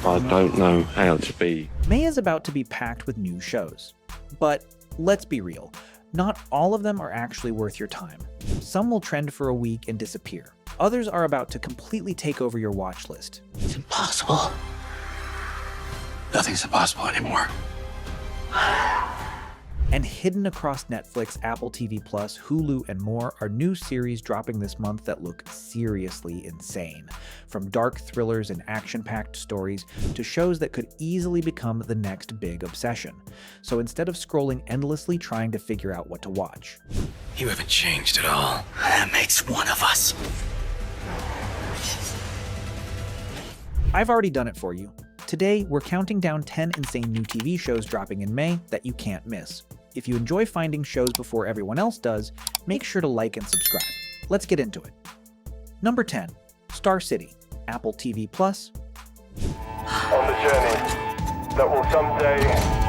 I don't know how to be. May is about to be packed with new shows. But let's be real, not all of them are actually worth your time. Some will trend for a week and disappear. Others are about to completely take over your watch list. It's impossible. Nothing's impossible anymore. And hidden across Netflix, Apple TV+, Hulu, and more are new series dropping this month that look seriously insane. From dark thrillers and action-packed stories to shows that could easily become the next big obsession. So instead of scrolling endlessly trying to figure out what to watch, You haven't changed at all. That makes one of us. I've already done it for you. Today, we're counting down 10 insane new TV shows dropping in May that you can't miss. If you enjoy finding shows before everyone else does, make sure to like and subscribe. Let's get into it. Number 10, Star City, Apple TV+. On the journey that will someday...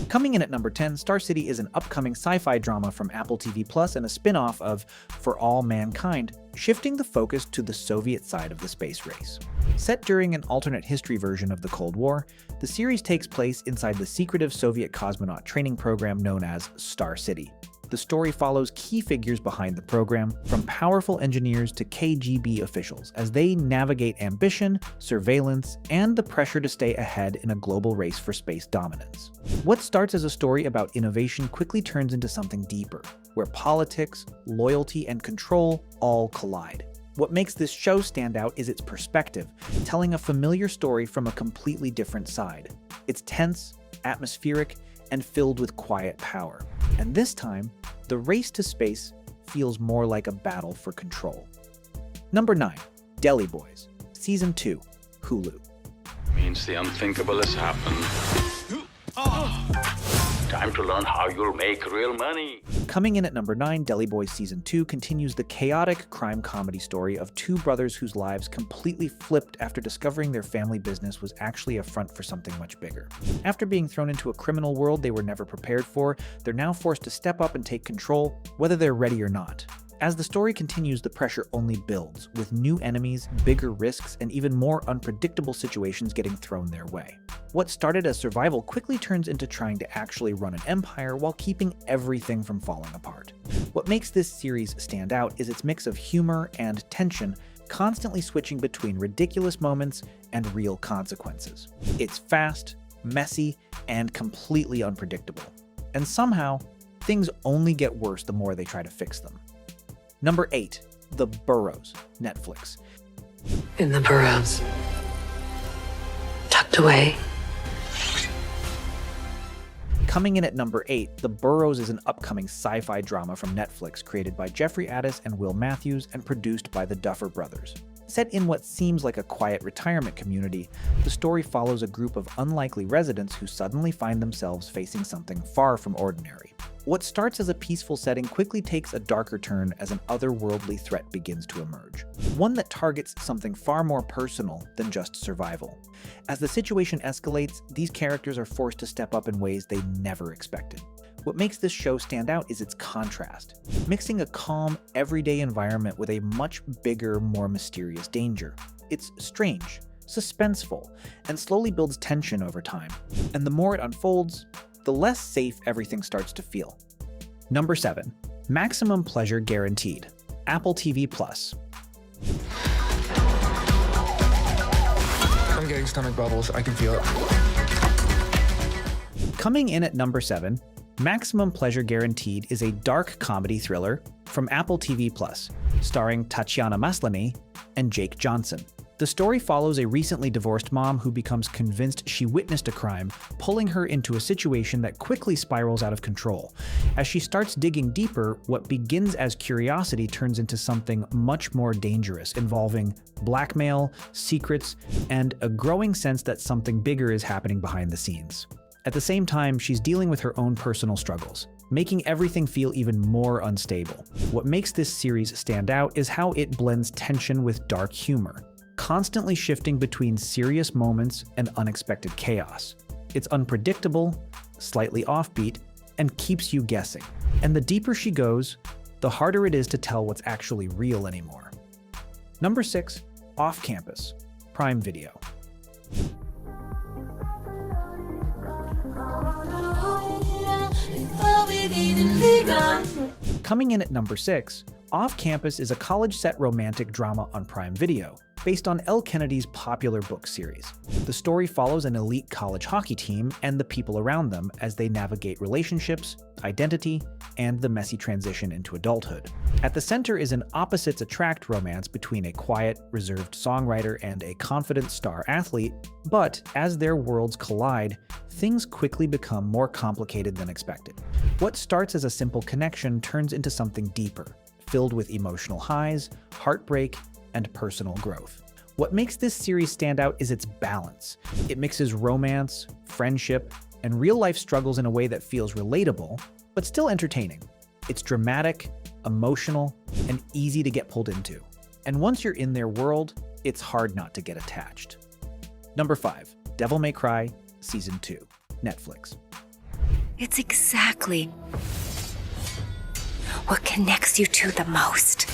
Coming in at number 10, Star City is an upcoming sci-fi drama from Apple TV+ and a spin-off of For All Mankind, shifting the focus to the Soviet side of the space race. Set during an alternate history version of the Cold War, the series takes place inside the secretive Soviet cosmonaut training program known as Star City. The story follows key figures behind the program, from powerful engineers to KGB officials, as they navigate ambition, surveillance, and the pressure to stay ahead in a global race for space dominance. What starts as a story about innovation quickly turns into something deeper, where politics, loyalty, and control all collide. What makes this show stand out is its perspective, telling a familiar story from a completely different side. It's tense, atmospheric, and filled with quiet power. And this time, the race to space feels more like a battle for control. Number 9, Deli Boys, Season 2, Hulu. Means the unthinkable has happened. Time to learn how you'll make real money. Coming in at number 9, Deli Boys Season 2 continues the chaotic crime comedy story of two brothers whose lives completely flipped after discovering their family business was actually a front for something much bigger. After being thrown into a criminal world they were never prepared for, they're now forced to step up and take control, whether they're ready or not. As the story continues, the pressure only builds, with new enemies, bigger risks, and even more unpredictable situations getting thrown their way. What started as survival quickly turns into trying to actually run an empire while keeping everything from falling apart. What makes this series stand out is its mix of humor and tension, constantly switching between ridiculous moments and real consequences. It's fast, messy, and completely unpredictable. And somehow, things only get worse the more they try to fix them. Number 8, The Burrows, Netflix. In the burrows, tucked away. Coming in at number 8, The Burrows is an upcoming sci-fi drama from Netflix created by Jeffrey Addis and Will Matthews and produced by the Duffer Brothers. Set in what seems like a quiet retirement community, the story follows a group of unlikely residents who suddenly find themselves facing something far from ordinary. What starts as a peaceful setting quickly takes a darker turn as an otherworldly threat begins to emerge, one that targets something far more personal than just survival. As the situation escalates, these characters are forced to step up in ways they never expected. What makes this show stand out is its contrast, mixing a calm, everyday environment with a much bigger, more mysterious danger. It's strange, suspenseful, and slowly builds tension over time. And the more it unfolds, the less safe everything starts to feel. Number 7, Maximum Pleasure Guaranteed, Apple TV+. I'm getting stomach bubbles, I can feel it. Coming in at number 7, Maximum Pleasure Guaranteed is a dark comedy thriller from Apple TV+, starring Tatiana Maslany and Jake Johnson. The story follows a recently divorced mom who becomes convinced she witnessed a crime, pulling her into a situation that quickly spirals out of control. As she starts digging deeper, what begins as curiosity turns into something much more dangerous, involving blackmail, secrets, and a growing sense that something bigger is happening behind the scenes. At the same time, she's dealing with her own personal struggles, making everything feel even more unstable. What makes this series stand out is how it blends tension with dark humor, constantly shifting between serious moments and unexpected chaos. It's unpredictable, slightly offbeat, and keeps you guessing. And the deeper she goes, the harder it is to tell what's actually real anymore. Number 6. Off-campus, Prime Video. Coming in at number 6, Off-Campus is a college-set romantic drama on Prime Video, based on L. Kennedy's popular book series. The story follows an elite college hockey team and the people around them as they navigate relationships, identity, and the messy transition into adulthood. At the center is an opposites-attract romance between a quiet, reserved songwriter and a confident star athlete, but as their worlds collide, things quickly become more complicated than expected. What starts as a simple connection turns into something deeper, filled with emotional highs, heartbreak, and personal growth. What makes this series stand out is its balance. It mixes romance, friendship, and real-life struggles in a way that feels relatable, but still entertaining. It's dramatic, emotional, and easy to get pulled into. And once you're in their world, it's hard not to get attached. Number 5. Devil May Cry Season 2, Netflix. It's exactly what connects you to the most.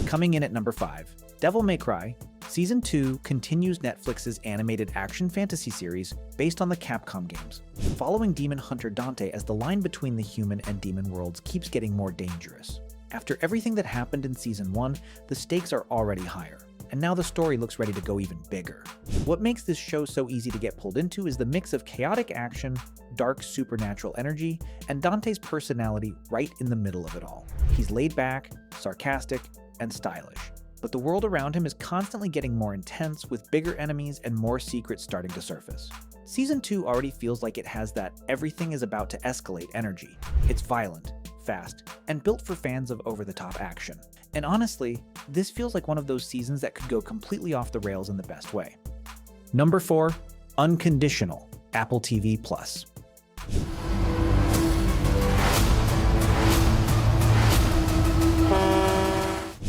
Coming in at number 5, Devil May Cry Season 2 continues Netflix's animated action fantasy series based on the Capcom games, following demon hunter Dante as the line between the human and demon worlds keeps getting more dangerous. After everything that happened in Season 1, the stakes are already higher, and now the story looks ready to go even bigger. What makes this show so easy to get pulled into is the mix of chaotic action, dark supernatural energy, and Dante's personality right in the middle of it all. He's laid back, sarcastic, and stylish, but the world around him is constantly getting more intense with bigger enemies and more secrets starting to surface. Season 2 already feels like it has that everything is about to escalate energy. It's violent, fast, and built for fans of over-the-top action. And honestly, this feels like one of those seasons that could go completely off the rails in the best way. Number 4, Unconditional, Apple TV+.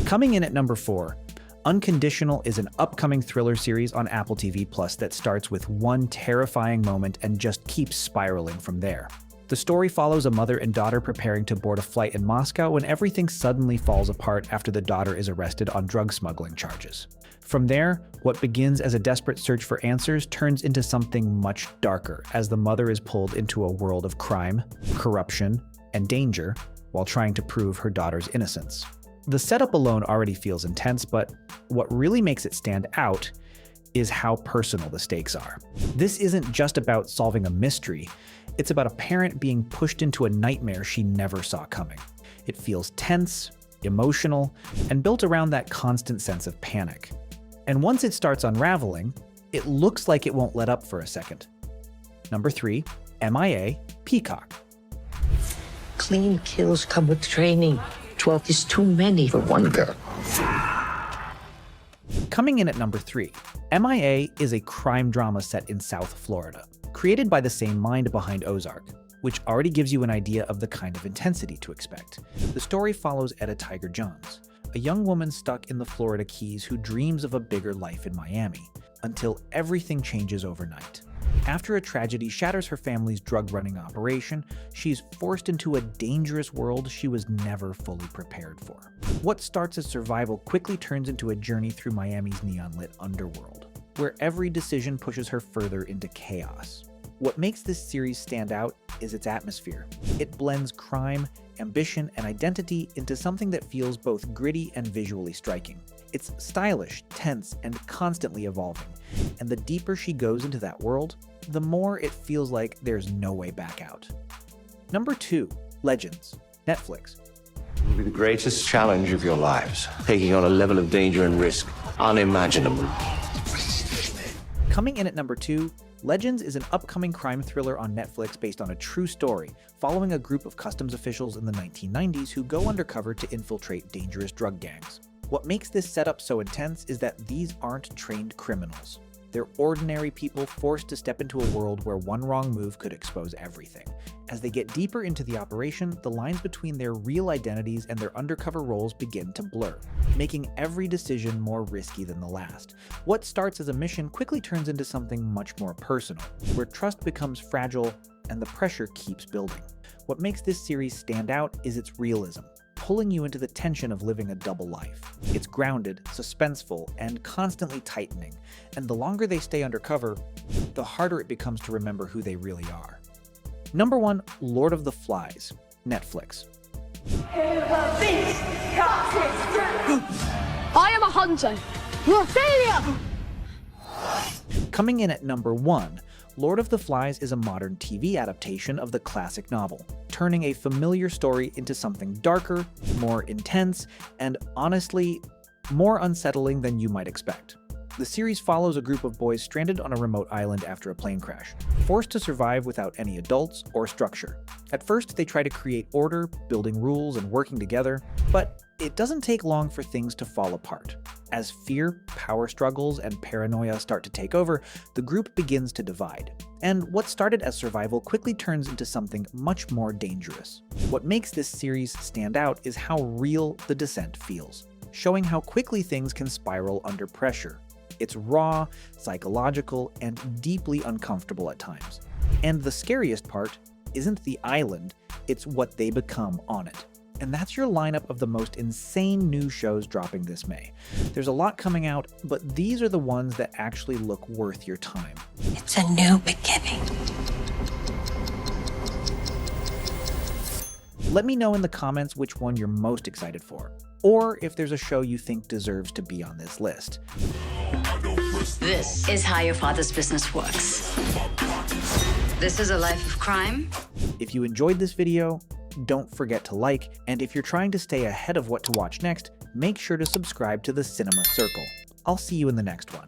Coming in at number 4, Unconditional is an upcoming thriller series on Apple TV Plus that starts with one terrifying moment and just keeps spiraling from there. The story follows a mother and daughter preparing to board a flight in Moscow when everything suddenly falls apart after the daughter is arrested on drug smuggling charges. From there, what begins as a desperate search for answers turns into something much darker as the mother is pulled into a world of crime, corruption, and danger while trying to prove her daughter's innocence. The setup alone already feels intense, but what really makes it stand out is how personal the stakes are. This isn't just about solving a mystery, it's about a parent being pushed into a nightmare she never saw coming. It feels tense, emotional, and built around that constant sense of panic. And once it starts unraveling, it looks like it won't let up for a second. Number 3, MIA Peacock. Clean kills come with training. 12 is too many for one girl. Coming in at number 3, MIA is a crime drama set in South Florida, created by the same mind behind Ozark, which already gives you an idea of the kind of intensity to expect. The story follows Etta Tiger Jones, a young woman stuck in the Florida Keys who dreams of a bigger life in Miami, until everything changes overnight. After a tragedy shatters her family's drug-running operation, she's forced into a dangerous world she was never fully prepared for. What starts as survival quickly turns into a journey through Miami's neon-lit underworld, where every decision pushes her further into chaos. What makes this series stand out is its atmosphere. It blends crime, ambition, and identity into something that feels both gritty and visually striking. It's stylish, tense, and constantly evolving, and the deeper she goes into that world, the more it feels like there's no way back out. Number 2, Legends, Netflix. It will be the greatest challenge of your lives, taking on a level of danger and risk unimaginable. Coming in at number 2, Legends is an upcoming crime thriller on Netflix based on a true story, following a group of customs officials in the 1990s who go undercover to infiltrate dangerous drug gangs. What makes this setup so intense is that these aren't trained criminals. They're ordinary people forced to step into a world where one wrong move could expose everything. As they get deeper into the operation, the lines between their real identities and their undercover roles begin to blur, making every decision more risky than the last. What starts as a mission quickly turns into something much more personal, where trust becomes fragile and the pressure keeps building. What makes this series stand out is its realism, pulling you into the tension of living a double life. It's grounded, suspenseful, and constantly tightening, and the longer they stay undercover, the harder it becomes to remember who they really are. Number 1, Lord of the Flies, Netflix. I am a hunter. You're a failure! Coming in at number 1, Lord of the Flies is a modern TV adaptation of the classic novel, turning a familiar story into something darker, more intense, and honestly, more unsettling than you might expect. The series follows a group of boys stranded on a remote island after a plane crash, forced to survive without any adults or structure. At first, they try to create order, building rules and working together, but it doesn't take long for things to fall apart. As fear, power struggles, and paranoia start to take over, the group begins to divide. And what started as survival quickly turns into something much more dangerous. What makes this series stand out is how real the descent feels, showing how quickly things can spiral under pressure. It's raw, psychological, and deeply uncomfortable at times. And the scariest part isn't the island, it's what they become on it. And that's your lineup of the most insane new shows dropping this May. There's a lot coming out, but these are the ones that actually look worth your time. It's a new beginning. Let me know in the comments which one you're most excited for, or if there's a show you think deserves to be on this list. This is how your father's business works. This is a life of crime. If you enjoyed this video, don't forget to like, and if you're trying to stay ahead of what to watch next, make sure to subscribe to the Cinema Circle. I'll see you in the next one.